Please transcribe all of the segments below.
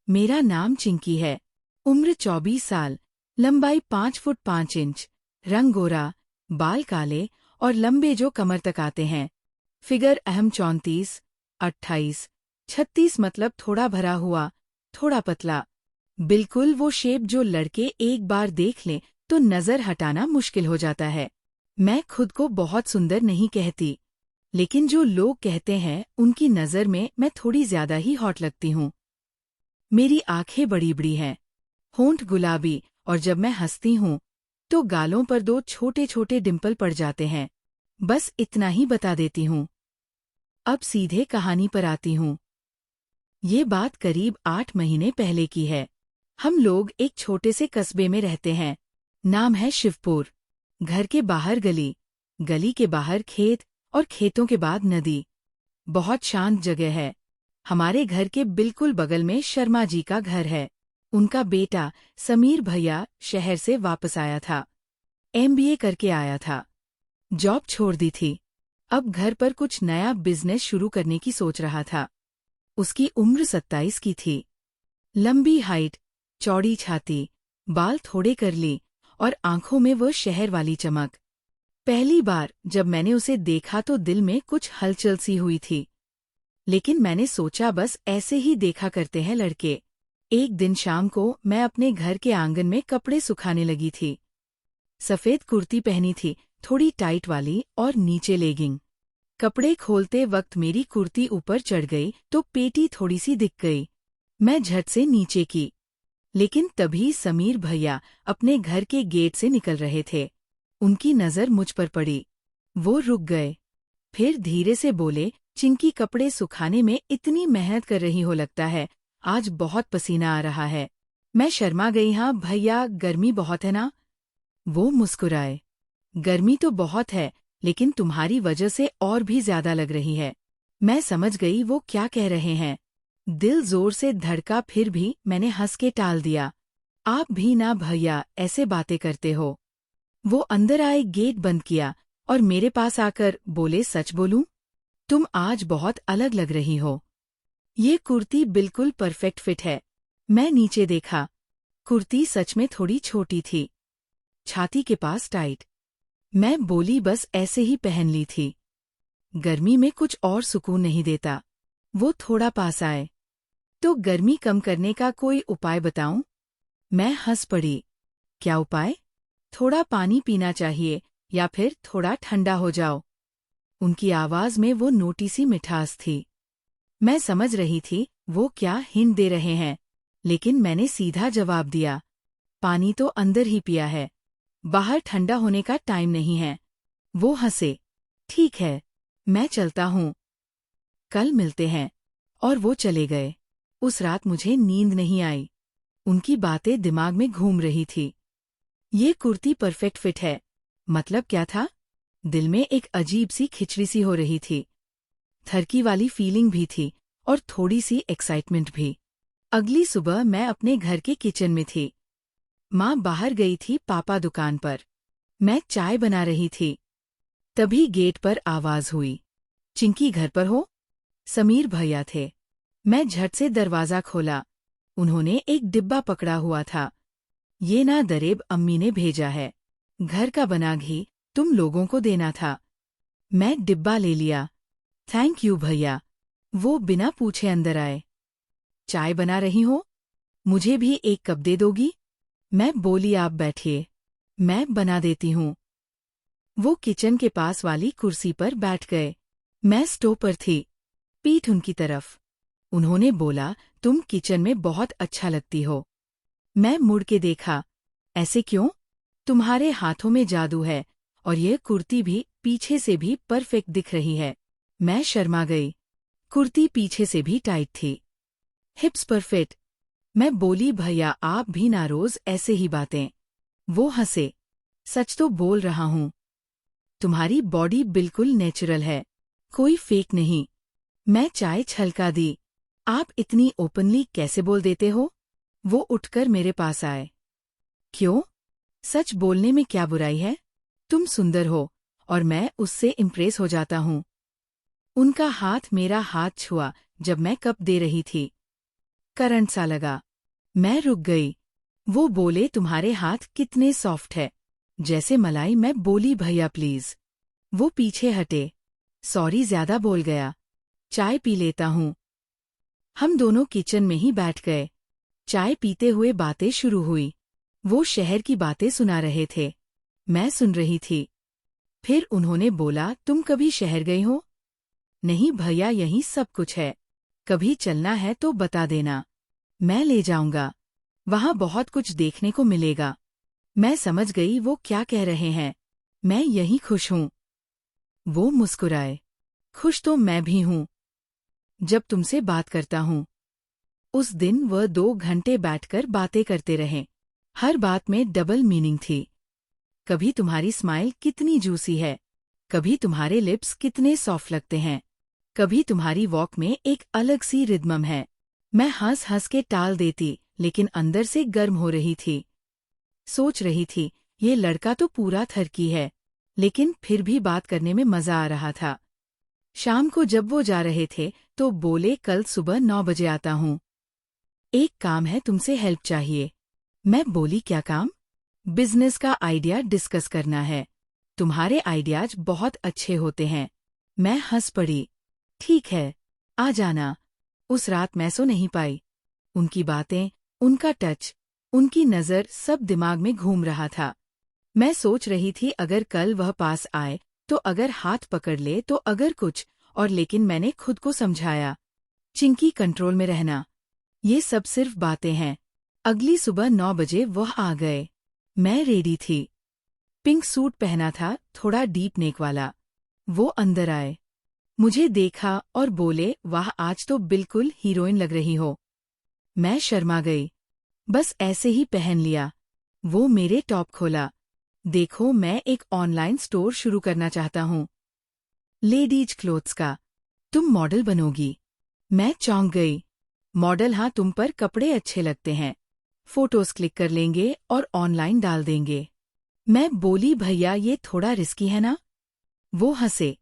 मेरा नाम चिंकी है। उम्र 24 साल, लंबाई 5 फुट 5 इंच, रंग गोरा, बाल काले और लंबे जो कमर तक आते हैं। फिगर अहम 34, 28, 36 मतलब थोड़ा भरा हुआ, थोड़ा पतला। बिल्कुल वो शेप जो लड़के एक बार देख लें तो नजर हटाना मुश्किल हो जाता है। मैं खुद को बहुत सुंदर नहीं कहती, लेकिन जो लोग कहते हैं उनकी नजर में मैं थोड़ी ज्यादा ही हॉट लगती हूँ। मेरी आंखें बड़ी बड़ी हैं, होंठ गुलाबी और जब मैं हंसती हूँ तो गालों पर 2 छोटे छोटे डिंपल पड़ जाते हैं। बस इतना ही बता देती हूँ। अब सीधे कहानी पर आती हूँ। ये बात करीब 8 महीने पहले की है। हम लोग एक छोटे से कस्बे में रहते हैं। नाम है शिवपुर। घर के बाहर गली, गली के बाहर खेत और खेतों के बाद नदी। बहुत शांत जगह है। हमारे घर के बिल्कुल बगल में शर्मा जी का घर है। उनका बेटा समीर भैया शहर से वापस आया था। एमबीए करके आया था। जॉब छोड़ दी थी। अब घर पर कुछ नया बिजनेस शुरू करने की सोच रहा था। उसकी उम्र 27 की थी। लंबी हाइट, चौड़ी छाती, बाल थोड़े करली और आंखों में वो शहर वाली चमक। पहली बार जब मैंने उसे देखा तो दिल में कुछ हलचल सी हुई थी। लेकिन मैंने सोचा बस ऐसे ही देखा करते हैं लड़के। एक दिन शाम को मैं अपने घर के आंगन में कपड़े सुखाने लगी थी। सफेद कुर्ती पहनी थी, थोड़ी टाइट वाली और नीचे लेगिंग। कपड़े खोलते वक्त मेरी कुर्ती ऊपर चढ़ गई तो पेटी थोड़ी सी दिख गई। मैं झट से नीचे की, लेकिन तभी समीर भैया अपने घर के गेट से निकल रहे थे। उनकी नजर मुझ पर पड़ी। वो रुक गए, फिर धीरे से बोले, चिंकी कपड़े सुखाने में इतनी मेहनत कर रही हो लगता है, आज बहुत पसीना आ रहा है। मैं शर्मा गई। हाँ भैया, गर्मी बहुत है ना? वो मुस्कुराए। गर्मी तो बहुत है, लेकिन तुम्हारी वजह से और भी ज्यादा लग रही है। मैं समझ गई वो क्या कह रहे हैं। दिल जोर से धड़का, फिर भी मैंने हंस के टाल दिया। आप भी ना भैया ऐसे बातें करते हो। वो अंदर आए, गेट बंद किया और मेरे पास आकर बोले, सच बोलूं? तुम आज बहुत अलग लग रही हो। ये कुर्ती बिल्कुल परफेक्ट फिट है। मैं नीचे देखा। कुर्ती सच में थोड़ी छोटी थी, छाती के पास टाइट। मैं बोली, बस ऐसे ही पहन ली थी। गर्मी में कुछ और सुकून नहीं देता। वो थोड़ा पास आए। तो गर्मी कम करने का कोई उपाय बताऊं? मैं हंस पड़ी। क्या उपाय? थोड़ा पानी पीना चाहिए या फिर थोड़ा ठंडा हो जाओ। उनकी आवाज में वो नोटी सी मिठास थी। मैं समझ रही थी वो क्या हिंट दे रहे हैं, लेकिन मैंने सीधा जवाब दिया, पानी तो अंदर ही पिया है, बाहर ठंडा होने का टाइम नहीं है। वो हंसे। ठीक है, मैं चलता हूँ, कल मिलते हैं। और वो चले गए। उस रात मुझे नींद नहीं आई। उनकी बातें दिमाग में घूम रही थी। ये कुर्ती परफेक्ट फिट है, मतलब क्या था? दिल में एक अजीब सी खिचड़ी सी हो रही थी। थरकी वाली फीलिंग भी थी और थोड़ी सी एक्साइटमेंट भी। अगली सुबह मैं अपने घर के किचन में थी। माँ बाहर गई थी, पापा दुकान पर। मैं चाय बना रही थी। तभी गेट पर आवाज हुई, चिंकी घर पर हो? समीर भैया थे। मैं झट से दरवाजा खोला। उन्होंने एक डिब्बा पकड़ा हुआ था। ये ना दरेब अम्मी ने भेजा है, घर का बना घी, तुम लोगों को देना था। मैं डिब्बा ले लिया। थैंक यू भैया। वो बिना पूछे अंदर आए। चाय बना रही हो? मुझे भी एक कप दे दोगी? मैं बोली, आप बैठिए, मैं बना देती हूँ। वो किचन के पास वाली कुर्सी पर बैठ गए। मैं स्टोव पर थी, पीठ उनकी तरफ। उन्होंने बोला, तुम किचन में बहुत अच्छा लगती हो। मैं मुड़ के देखा। ऐसे क्यों? तुम्हारे हाथों में जादू है और यह कुर्ती भी पीछे से भी परफेक्ट दिख रही है। मैं शर्मा गई। कुर्ती पीछे से भी टाइट थी, हिप्स परफेक्ट। मैं बोली, भैया आप भी ना रोज ऐसे ही बातें। वो हंसे। सच तो बोल रहा हूँ। तुम्हारी बॉडी बिल्कुल नेचुरल है, कोई फेक नहीं। मैं चाय छलका दी। आप इतनी ओपनली कैसे बोल देते हो? वो उठकर मेरे पास आए। क्यों? सच बोलने में क्या बुराई है? तुम सुंदर हो और मैं उससे इम्प्रेस हो जाता हूँ। उनका हाथ मेरा हाथ छुआ जब मैं कप दे रही थी। करंट सा लगा। मैं रुक गई। वो बोले, तुम्हारे हाथ कितने सॉफ्ट है, जैसे मलाई। मैं बोली, भैया प्लीज। वो पीछे हटे। सॉरी, ज्यादा बोल गया, चाय पी लेता हूँ। हम दोनों किचन में ही बैठ गए। चाय पीते हुए बातें शुरू हुई। वो शहर की बातें सुना रहे थे, मैं सुन रही थी। फिर उन्होंने बोला, तुम कभी शहर गई हो? नहीं भैया, यहीं सब कुछ है, कभी चलना है तो बता देना, मैं ले जाऊंगा। वहां बहुत कुछ देखने को मिलेगा। मैं समझ गई वो क्या कह रहे हैं, मैं यहीं खुश हूं। वो मुस्कुराए। खुश तो मैं भी हूं, जब तुमसे बात करता हूं। उस दिन वह 2 घंटे बैठकर बातें करते रहे। हर बात में डबल मीनिंग थी। कभी तुम्हारी स्माइल कितनी जूसी है, कभी तुम्हारे लिप्स कितने सॉफ्ट लगते हैं, कभी तुम्हारी वॉक में एक अलग सी रिदम है। मैं हंस हंस के टाल देती, लेकिन अंदर से गर्म हो रही थी। सोच रही थी, ये लड़का तो पूरा थरकी है, लेकिन फिर भी बात करने में मजा आ रहा था। शाम को जब वो जा रहे थे तो बोले, कल सुबह 9 बजे आता हूँ। एक काम है, तुमसे हेल्प चाहिए। मैं बोली, क्या काम? बिजनेस का आइडिया डिस्कस करना है। तुम्हारे आइडियाज बहुत अच्छे होते हैं। मैं हंस पड़ी। ठीक है, आ जाना। उस रात मैं सो नहीं पाई। उनकी बातें, उनका टच, उनकी नज़र सब दिमाग में घूम रहा था। मैं सोच रही थी, अगर कल वह पास आए तो, अगर हाथ पकड़ ले तो, अगर कुछ और। लेकिन मैंने खुद को समझाया, चिंकी, कंट्रोल में रहना, ये सब सिर्फ बातें हैं। अगली सुबह 9 बजे वह आ गए। मैं रेडी थी, पिंक सूट पहना था, थोड़ा डीप नेक वाला। वो अंदर आए, मुझे देखा और बोले, वाह, आज तो बिल्कुल हीरोइन लग रही हो। मैं शर्मा गई, बस ऐसे ही पहन लिया। वो मेरे टॉप खोला। देखो, मैं एक ऑनलाइन स्टोर शुरू करना चाहता हूँ, लेडीज क्लोथ्स का। तुम मॉडल बनोगी। मैं चौंक गई। मॉडल? हाँ, तुम पर कपड़े अच्छे लगते हैं, फोटोज क्लिक कर लेंगे और ऑनलाइन डाल देंगे। मैं बोली, भैया ये थोड़ा रिस्की है ना? वो हंसे।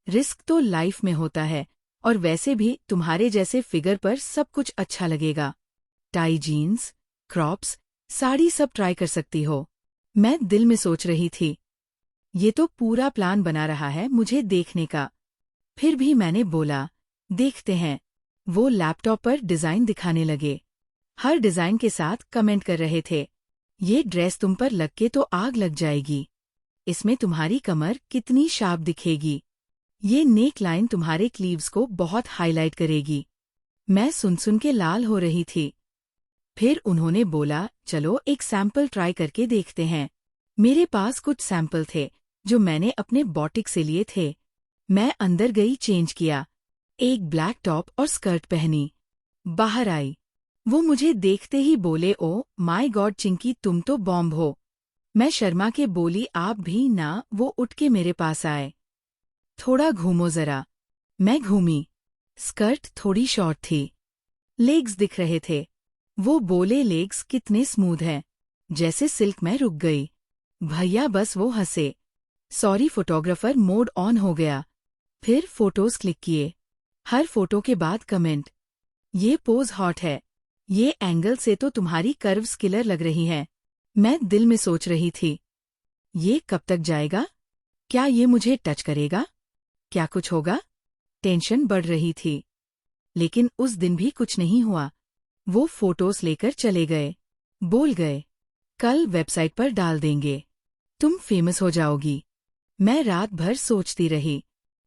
रिस्क तो लाइफ में होता है, और वैसे भी तुम्हारे जैसे फिगर पर सब कुछ अच्छा लगेगा। टाई, जीन्स, क्रॉप्स, साड़ी, सब ट्राई कर सकती हो। मैं दिल में सोच रही थी, ये तो पूरा प्लान बना रहा है मुझे देखने का। फिर भी मैंने बोला, देखते हैं। वो लैपटॉप पर डिजाइन दिखाने लगे। हर डिजाइन के साथ कमेंट कर रहे थे, ये ड्रेस तुम पर लग के तो आग लग जाएगी, इसमें तुम्हारी कमर कितनी शार्प दिखेगी, ये नेक लाइन तुम्हारे क्लीव्स को बहुत हाईलाइट करेगी। मैं सुन सुन के लाल हो रही थी। फिर उन्होंने बोला, चलो एक सैंपल ट्राई करके देखते हैं। मेरे पास कुछ सैंपल थे जो मैंने अपने बॉटिक से लिए थे। मैं अंदर गई, चेंज किया, एक ब्लैक टॉप और स्कर्ट पहनी, बाहर आई। वो मुझे देखते ही बोले, ओ माय गॉड चिंकी, तुम तो बॉम्ब हो। मैं शर्मा के बोली, आप भी ना। वो उठ के मेरे पास आए, थोड़ा घूमो जरा। मैं घूमी। स्कर्ट थोड़ी शॉर्ट थी, लेग्स दिख रहे थे। वो बोले, लेग्स कितने स्मूथ हैं, जैसे सिल्क। मैं रुक गई। भैया बस। वो हंसे। सॉरी, फोटोग्राफर मोड ऑन हो गया। फिर फोटोज क्लिक किए। हर फोटो के बाद कमेंट, ये पोज हॉट है, ये एंगल से तो तुम्हारी कर्व्स किलर लग रही हैं। मैं दिल में सोच रही थी, ये कब तक जाएगा? क्या ये मुझे टच करेगा? क्या कुछ होगा? टेंशन बढ़ रही थी। लेकिन उस दिन भी कुछ नहीं हुआ। वो फोटोज लेकर चले गए, बोल गए, कल वेबसाइट पर डाल देंगे, तुम फेमस हो जाओगी। मैं रात भर सोचती रही,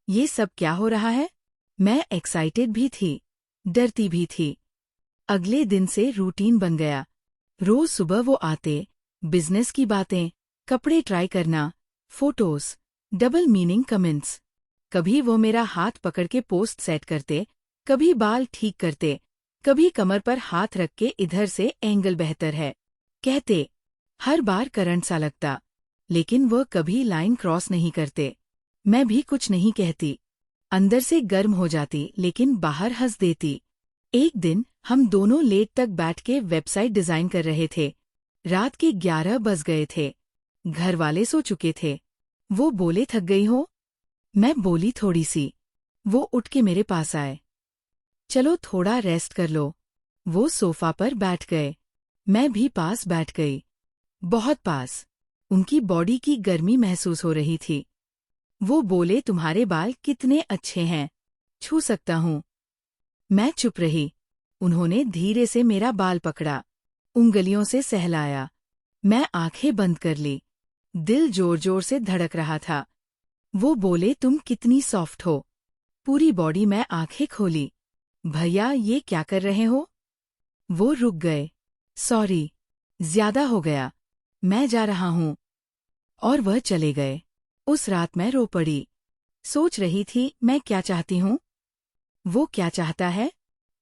ये सब क्या हो रहा है? मैं एक्साइटेड भी थी, डरती भी थी। अगले दिन से रूटीन बन गया। रोज सुबह वो आते, बिजनेस की बातें, कपड़े ट्राई करना, फोटोज, डबल मीनिंग कमेंट्स। कभी वो मेरा हाथ पकड़ के पोस्ट सेट करते, कभी बाल ठीक करते, कभी कमर पर हाथ रख के इधर से एंगल बेहतर है कहते। हर बार करंट सा लगता, लेकिन वह कभी लाइन क्रॉस नहीं करते। मैं भी कुछ नहीं कहती, अंदर से गर्म हो जाती, लेकिन बाहर हंस देती। एक दिन हम दोनों लेट तक बैठ के वेबसाइट डिजाइन कर रहे थे। रात के 11 बज गए थे, घर वाले सो चुके थे। वो बोले, थक गई हो? मैं बोली, थोड़ी सी। वो उठ के मेरे पास आए, चलो थोड़ा रेस्ट कर लो। वो सोफा पर बैठ गए। मैं भी पास बैठ गई, बहुत पास। उनकी बॉडी की गर्मी महसूस हो रही थी। वो बोले, तुम्हारे बाल कितने अच्छे हैं, छू सकता हूँ? मैं चुप रही। उन्होंने धीरे से मेरा बाल पकड़ा, उंगलियों से सहलाया। मैं आंखें बंद कर ली। दिल जोर जोर से धड़क रहा था। वो बोले, तुम कितनी सॉफ्ट हो। पूरी बॉडी। मैं आंखें खोली। भैया, ये क्या कर रहे हो? वो रुक गए। सॉरी, ज्यादा हो गया, मैं जा रहा हूँ। और वह चले गए। उस रात मैं रो पड़ी। सोच रही थी, मैं क्या चाहती हूँ, वो क्या चाहता है।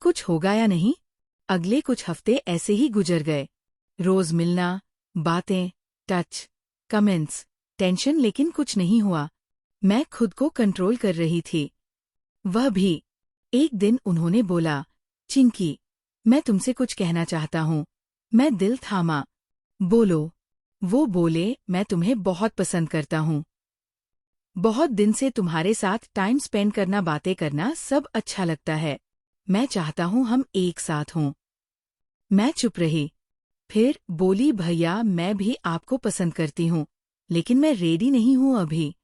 कुछ होगा या नहीं। अगले कुछ हफ्ते ऐसे ही गुजर गए। रोज मिलना, बातें, टच, कमेंट्स, टेंशन, लेकिन कुछ नहीं हुआ। मैं खुद को कंट्रोल कर रही थी। वह भी। एक दिन उन्होंने बोला, चिंकी, मैं तुमसे कुछ कहना चाहता हूँ। मैं दिल थामा। बोलो। वो बोले, मैं तुम्हें बहुत पसंद करता हूँ। बहुत दिन से तुम्हारे साथ टाइम स्पेंड करना, बातें करना सब अच्छा लगता है। मैं चाहता हूँ हम एक साथ हों। मैं चुप रही। फिर बोली, भैया, मैं भी आपको पसंद करती हूँ, लेकिन मैं रेडी नहीं हूँ अभी।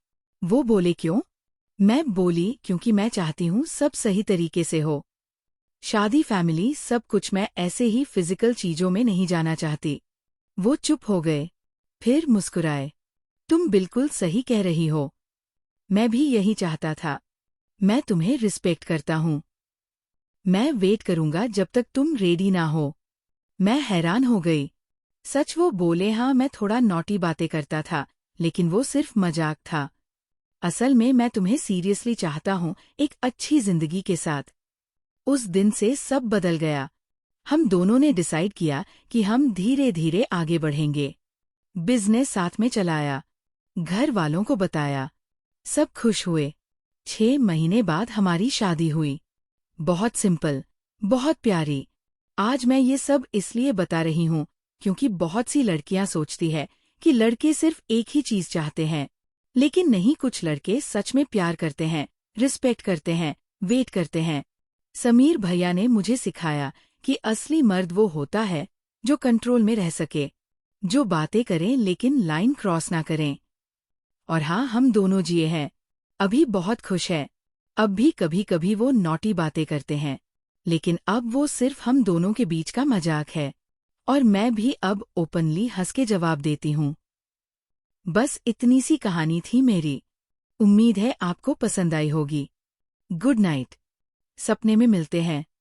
वो बोले, क्यों? मैं बोली, क्योंकि मैं चाहती हूँ सब सही तरीके से हो। शादी, फैमिली, सब कुछ। मैं ऐसे ही फिजिकल चीजों में नहीं जाना चाहती। वो चुप हो गए, फिर मुस्कुराए। तुम बिल्कुल सही कह रही हो। मैं भी यही चाहता था। मैं तुम्हें रिस्पेक्ट करता हूँ। मैं वेट करूंगा जब तक तुम रेडी ना हो। मैं हैरान हो गई। सच। वो बोले, हाँ, मैं थोड़ा नॉटी बातें करता था, लेकिन वो सिर्फ मजाक था। असल में मैं तुम्हें सीरियसली चाहता हूँ, एक अच्छी जिंदगी के साथ। उस दिन से सब बदल गया। हम दोनों ने डिसाइड किया कि हम धीरे धीरे आगे बढ़ेंगे। बिजनेस साथ में चलाया, घर वालों को बताया, सब खुश हुए। 6 महीने बाद हमारी शादी हुई। बहुत सिंपल, बहुत प्यारी। आज मैं ये सब इसलिए बता रही हूँ क्योंकि बहुत सी लड़कियां सोचती है कि लड़के सिर्फ एक ही चीज चाहते हैं, लेकिन नहीं, कुछ लड़के सच में प्यार करते हैं, रिस्पेक्ट करते हैं, वेट करते हैं। समीर भैया ने मुझे सिखाया कि असली मर्द वो होता है जो कंट्रोल में रह सके, जो बातें करें लेकिन लाइन क्रॉस ना करें। और हाँ, हम दोनों जिए हैं, अभी बहुत खुश है। अब भी कभी कभी वो नॉटी बातें करते हैं, लेकिन अब वो सिर्फ हम दोनों के बीच का मजाक है। और मैं भी अब ओपनली हंस के जवाब देती हूँ। बस इतनी सी कहानी थी मेरी। उम्मीद है आपको पसंद आई होगी। Good night. सपने में मिलते हैं।